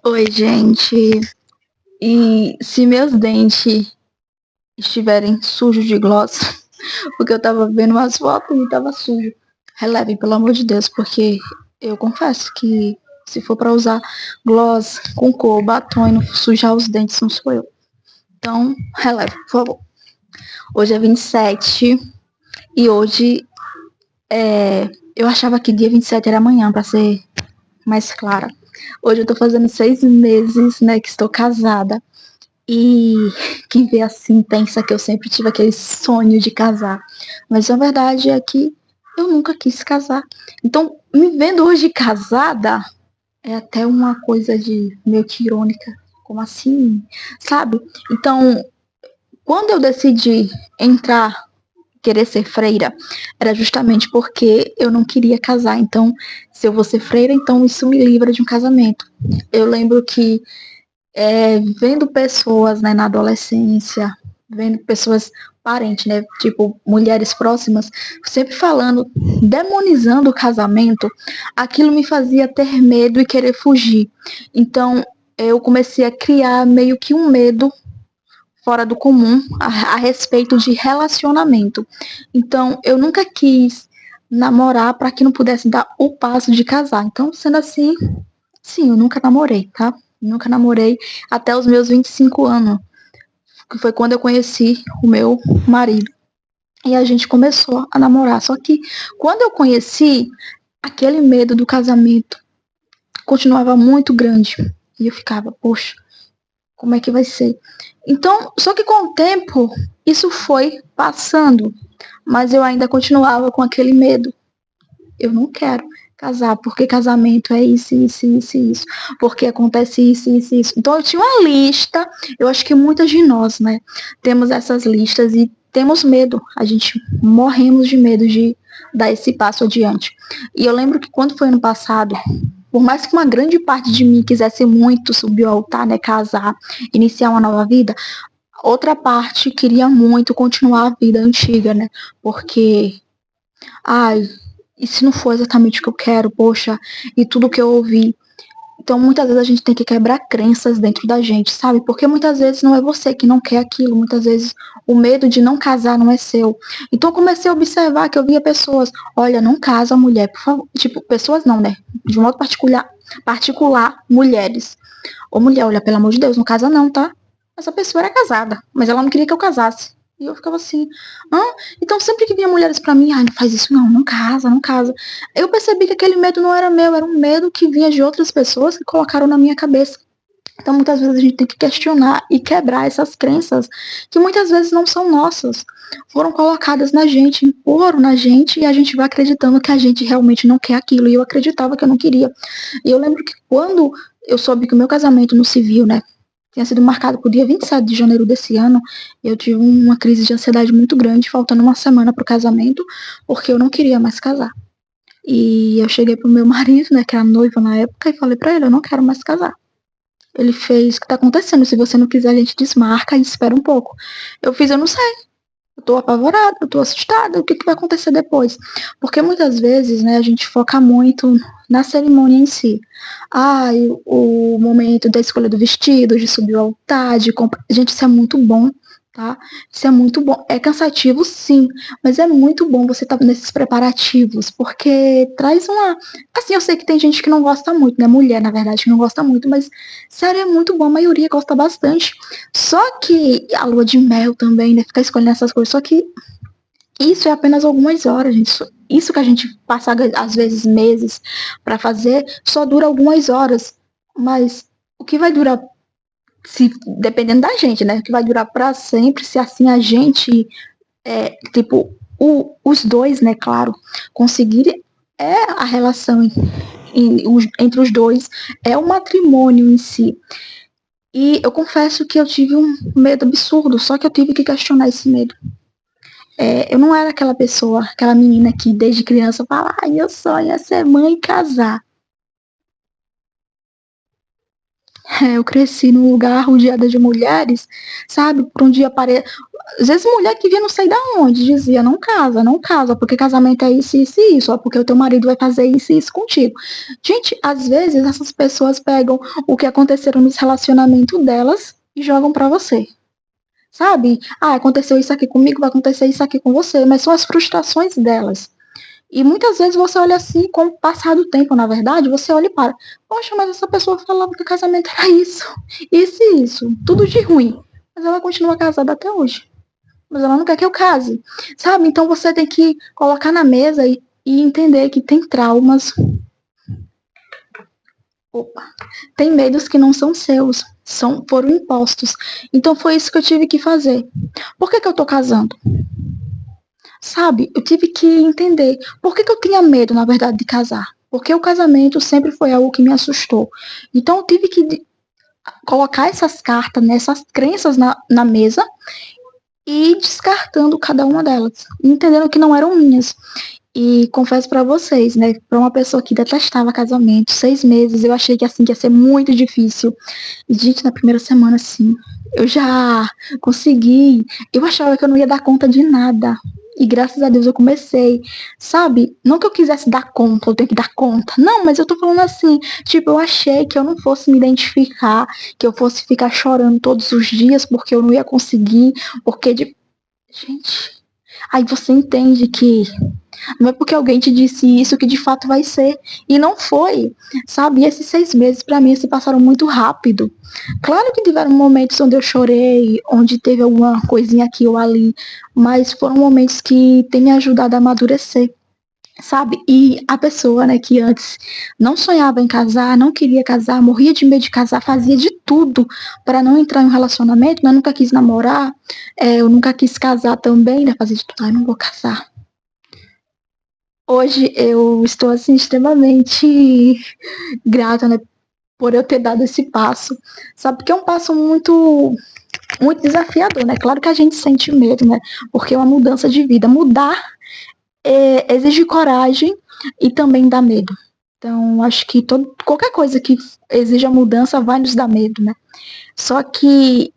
Oi, gente. E se meus dentes estiverem sujos de gloss, porque eu tava vendo umas fotos e tava sujo, relevem, pelo amor de Deus, porque eu confesso que se for pra usar gloss com cor, batom e não sujar os dentes, não sou eu. Então, releve, por favor. Hoje é 27 e hoje eu achava que dia 27 era amanhã, pra ser mais clara. Hoje eu tô fazendo 6 meses, né, que estou casada. E quem vê assim pensa que eu sempre tive aquele sonho de casar. Mas a verdade é que eu nunca quis casar. Então, me vendo hoje casada é até uma coisa de meio que irônica. Como assim? Sabe? Então, quando eu decidi entrar, querer ser freira, era justamente porque eu não queria casar. Então, se eu vou ser freira, então isso me livra de um casamento. Eu lembro que vendo pessoas, né, na adolescência, vendo pessoas parentes, né, tipo mulheres próximas, sempre falando, demonizando o casamento, aquilo me fazia ter medo e querer fugir. Então, eu comecei a criar meio que um medo fora do comum a respeito de relacionamento. Então, eu nunca quis namorar para que não pudesse dar o passo de casar. Então, sendo assim, sim, eu nunca namorei, tá? Nunca namorei até os meus 25 anos, que foi quando eu conheci o meu marido. E a gente começou a namorar. Só que quando eu conheci, aquele medo do casamento continuava muito grande. E eu ficava, poxa, como é que vai ser? Então, só que com o tempo, isso foi passando. Mas eu ainda continuava com aquele medo. Eu não quero casar, porque casamento é isso, isso, isso, isso, porque acontece isso, isso, isso. Então eu tinha uma lista, eu acho que muitas de nós, né, temos essas listas e temos medo, a gente morremos de medo de dar esse passo adiante. E eu lembro que quando foi ano passado, por mais que uma grande parte de mim quisesse muito subir ao altar, né, casar, iniciar uma nova vida, outra parte queria muito continuar a vida antiga, né, porque ai, e se não for exatamente o que eu quero, poxa, e tudo que eu ouvi. Então, muitas vezes a gente tem que quebrar crenças dentro da gente, sabe? Porque muitas vezes não é você que não quer aquilo, muitas vezes o medo de não casar não é seu. Então, eu comecei a observar que eu via pessoas, olha, não casa mulher, por favor. Tipo, pessoas não, né? De um modo particular, mulheres. Ô mulher, olha, pelo amor de Deus, não casa não, tá? Essa pessoa era casada, mas ela não queria que eu casasse. E eu ficava assim, hã? Então sempre que vinha mulheres pra mim, ai, não faz isso não, não casa, não casa. Eu percebi que aquele medo não era meu, era um medo que vinha de outras pessoas que colocaram na minha cabeça. Então muitas vezes a gente tem que questionar e quebrar essas crenças que muitas vezes não são nossas. Foram colocadas na gente, imporam na gente e a gente vai acreditando que a gente realmente não quer aquilo. E eu acreditava que eu não queria. E eu lembro que quando eu soube que o meu casamento no civil, né, tinha sido marcado para o dia 27 de janeiro desse ano, eu tive uma crise de ansiedade muito grande, faltando uma semana para o casamento, porque eu não queria mais casar. E eu cheguei pro meu marido, né, que era noivo na época, e falei para ele, eu não quero mais casar. Ele fez, o que tá acontecendo? Se você não quiser, a gente desmarca e espera um pouco. Eu fiz, eu não sei. Eu tô apavorada, eu tô assustada, o que, que vai acontecer depois? Porque muitas vezes, né, a gente foca muito na cerimônia em si. Ah, o momento da escolha do vestido, de subir ao altar, de comprar. Gente, isso é muito bom, tá? Isso é muito bom. É cansativo, sim, mas é muito bom você estar nesses preparativos, porque traz uma. Assim, eu sei que tem gente que não gosta muito, né? Mulher, na verdade, que não gosta muito, mas sério, é muito bom, a maioria gosta bastante. Só que a lua de mel também, né? Ficar escolhendo essas coisas. Só que isso é apenas algumas horas, gente. Isso que a gente passa, às vezes, meses para fazer, só dura algumas horas. Mas o que vai durar, se dependendo da gente, né? O que vai durar para sempre, se assim a gente, tipo, os dois, né? Claro, conseguirem a relação entre os dois, é o matrimônio em si. E eu confesso que eu tive um medo absurdo, só que eu tive que questionar esse medo. Eu não era aquela pessoa, aquela menina que desde criança fala, ai, meu sonho é ser mãe e casar. Eu cresci num lugar rodeada de mulheres, sabe? Por um dia Às vezes mulher que vinha não sei da onde, dizia, não casa, não casa, porque casamento é isso, isso e isso, ó, porque o teu marido vai fazer isso e isso contigo. Gente, às vezes essas pessoas pegam o que aconteceram nos relacionamentos delas e jogam pra você. Sabe? Ah, aconteceu isso aqui comigo, vai acontecer isso aqui com você, mas são as frustrações delas. E muitas vezes você olha assim, com o passar do tempo, na verdade, você olha e para. Poxa, mas essa pessoa falava que casamento era isso e isso, tudo de ruim. Mas ela continua casada até hoje. Mas ela não quer que eu case, sabe? Então você tem que colocar na mesa e entender que tem traumas. Opa, tem medos que não são seus, foram impostos. Então foi isso que eu tive que fazer. Por que eu tô casando? Sabe, eu tive que entender por que eu tinha medo, na verdade, de casar. Porque o casamento sempre foi algo que me assustou. Então eu tive que colocar essas cartas, nessas crenças na mesa e descartando cada uma delas, entendendo que não eram minhas. E confesso pra vocês, né, pra uma pessoa que detestava casamento, 6 meses, eu achei que assim que ia ser muito difícil. E, gente, na primeira semana, assim, eu já consegui. Eu achava que eu não ia dar conta de nada. E graças a Deus eu comecei, sabe? Não que eu quisesse dar conta, eu tenho que dar conta. Não, mas eu tô falando assim, tipo, eu achei que eu não fosse me identificar, que eu fosse ficar chorando todos os dias porque eu não ia conseguir, porque de. Gente, aí você entende que não é porque alguém te disse isso que de fato vai ser. E não foi, sabe? E esses 6 meses, para mim, se passaram muito rápido. Claro que tiveram momentos onde eu chorei, onde teve alguma coisinha aqui ou ali, mas foram momentos que têm me ajudado a amadurecer. Sabe? E a pessoa, né, que antes não sonhava em casar, não queria casar, morria de medo de casar, fazia de tudo para não entrar em um relacionamento, né? Nunca quis namorar, eu nunca quis casar também, né? Fazia de tudo, não vou casar. Hoje eu estou assim extremamente grata, né, por eu ter dado esse passo, sabe? Porque é um passo muito desafiador, né? Claro que a gente sente medo, né? Porque é uma mudança de vida. Mudar exige coragem e também dá medo. Então, acho que qualquer coisa que exija mudança vai nos dar medo, né? Só que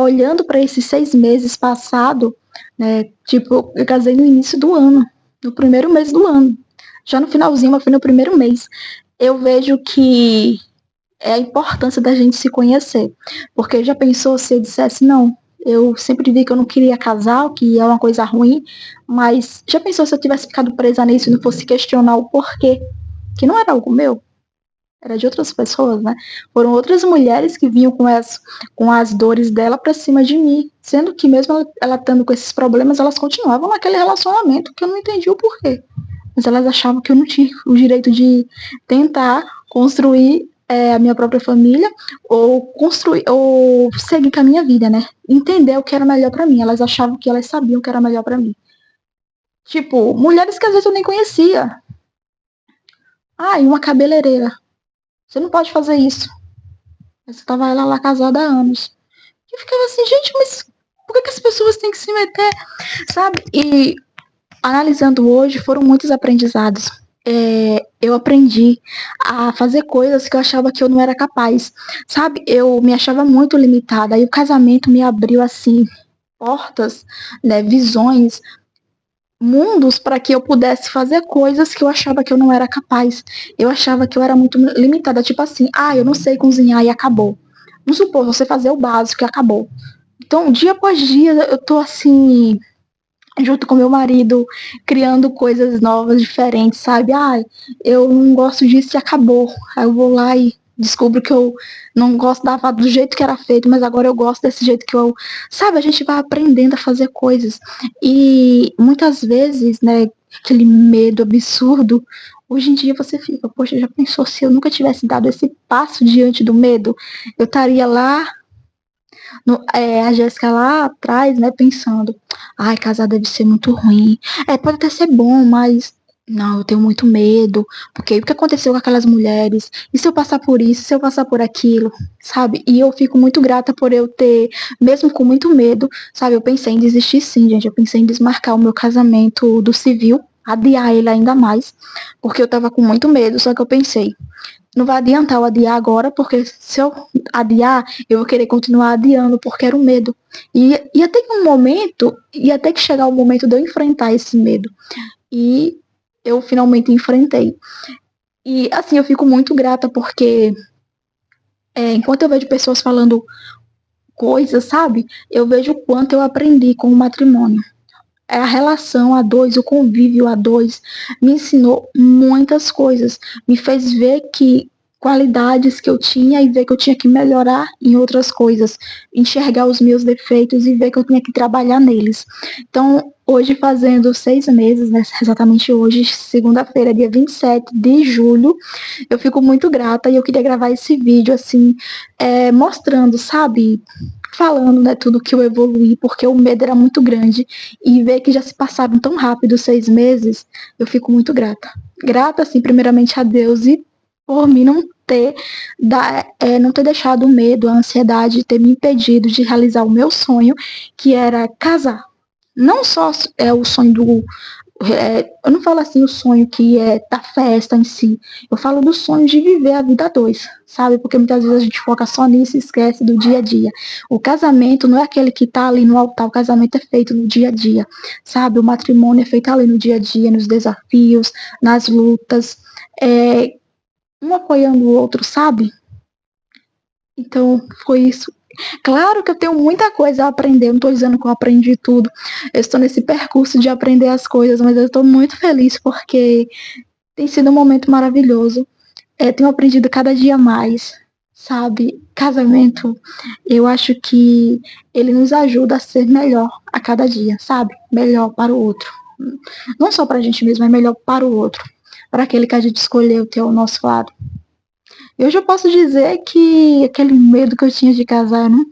olhando para esses 6 meses passados, né? Tipo, eu casei no início do ano, no primeiro mês do ano. Já no finalzinho, mas foi no primeiro mês. Eu vejo que é a importância da gente se conhecer. Porque já pensou se eu dissesse, não, eu sempre vi que eu não queria casar, que é uma coisa ruim, mas já pensou se eu tivesse ficado presa nisso e não fosse questionar o porquê? Que não era algo meu, era de outras pessoas, né? Foram outras mulheres que vinham com as dores dela pra cima de mim, sendo que mesmo ela estando com esses problemas, elas continuavam naquele relacionamento que eu não entendi o porquê. Mas elas achavam que eu não tinha o direito de tentar construir a minha própria família ou construir ou seguir com a minha vida, né? Entender o que era melhor pra mim. Elas achavam que elas sabiam o que era melhor pra mim. Tipo, mulheres que às vezes eu nem conhecia. Ah, e uma cabeleireira. Você não pode fazer isso. Você tava ela lá casada há anos. Eu ficava assim, gente, mas por que as pessoas têm que se meter, sabe? E analisando hoje, foram muitos aprendizados. Eu aprendi a fazer coisas que eu achava que eu não era capaz, sabe? Eu me achava muito limitada. E o casamento me abriu, assim, portas, né, visões, mundos para que eu pudesse fazer coisas que eu achava que eu não era capaz. Eu achava que eu era muito limitada. Tipo assim, eu não sei cozinhar e acabou. Vamos supor, você fazer o básico e acabou. Então, dia após dia, eu tô assim, junto com meu marido, criando coisas novas, diferentes, sabe? Eu não gosto disso e acabou. Aí eu vou lá e descubro que eu não gosto do jeito que era feito, mas agora eu gosto desse jeito que eu. Sabe, a gente vai aprendendo a fazer coisas. E muitas vezes, né, aquele medo absurdo. Hoje em dia você fica, poxa, já pensou se eu nunca tivesse dado esse passo diante do medo? Eu estaria lá a Jéssica lá atrás, né, pensando, casar deve ser muito ruim. Pode até ser bom, mas não, eu tenho muito medo, porque o que aconteceu com aquelas mulheres? E se eu passar por isso, se eu passar por aquilo, sabe? E eu fico muito grata por eu ter, mesmo com muito medo, sabe? Eu pensei em desistir sim, gente. Eu pensei em desmarcar o meu casamento do civil, adiar ele ainda mais, porque eu tava com muito medo, só que eu pensei, não vai adiantar eu adiar agora, porque se eu adiar, eu vou querer continuar adiando, porque era um medo. E ia ter que um momento, ia ter que chegar o momento de eu enfrentar esse medo. E eu finalmente enfrentei. E assim, eu fico muito grata, porque enquanto eu vejo pessoas falando coisas, sabe? Eu vejo o quanto eu aprendi com o matrimônio. A relação a dois, o convívio a dois, me ensinou muitas coisas. Me fez ver que qualidades que eu tinha e ver que eu tinha que melhorar em outras coisas, enxergar os meus defeitos e ver que eu tinha que trabalhar neles. Então, hoje fazendo 6 meses, né, exatamente hoje, segunda-feira, dia 27 de julho, eu fico muito grata e eu queria gravar esse vídeo assim, mostrando, sabe, falando, né, tudo que eu evoluí, porque o medo era muito grande, e ver que já se passaram tão rápido 6 meses, eu fico muito grata. Grata, assim, primeiramente a Deus e por mim não ter deixado o medo, a ansiedade ter me impedido de realizar o meu sonho, que era casar. Não só o sonho do eu não falo assim o sonho que é da festa em si. Eu falo do sonho de viver a vida a dois, sabe? Porque muitas vezes a gente foca só nisso e esquece do dia a dia. O casamento não é aquele que tá ali no altar, o casamento é feito no dia a dia, sabe? O matrimônio é feito ali no dia a dia, nos desafios, nas lutas, um apoiando o outro, sabe? Então, foi isso. Claro que eu tenho muita coisa a aprender, eu não estou dizendo que eu aprendi tudo. Eu estou nesse percurso de aprender as coisas, mas eu estou muito feliz porque tem sido um momento maravilhoso. Tenho aprendido cada dia mais, sabe? Casamento, eu acho que ele nos ajuda a ser melhor a cada dia, sabe? Melhor para o outro. Não só para a gente mesmo, é melhor para o outro. Para aquele que a gente escolheu ter ao nosso lado. E hoje eu posso dizer que aquele medo que eu tinha de casar, né?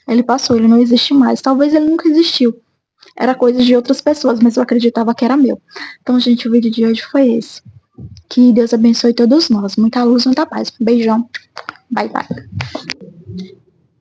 Ele passou, ele não existe mais. Talvez ele nunca existiu. Era coisa de outras pessoas, mas eu acreditava que era meu. Então, gente, o vídeo de hoje foi esse. Que Deus abençoe todos nós. Muita luz, muita paz. Beijão. Bye, bye.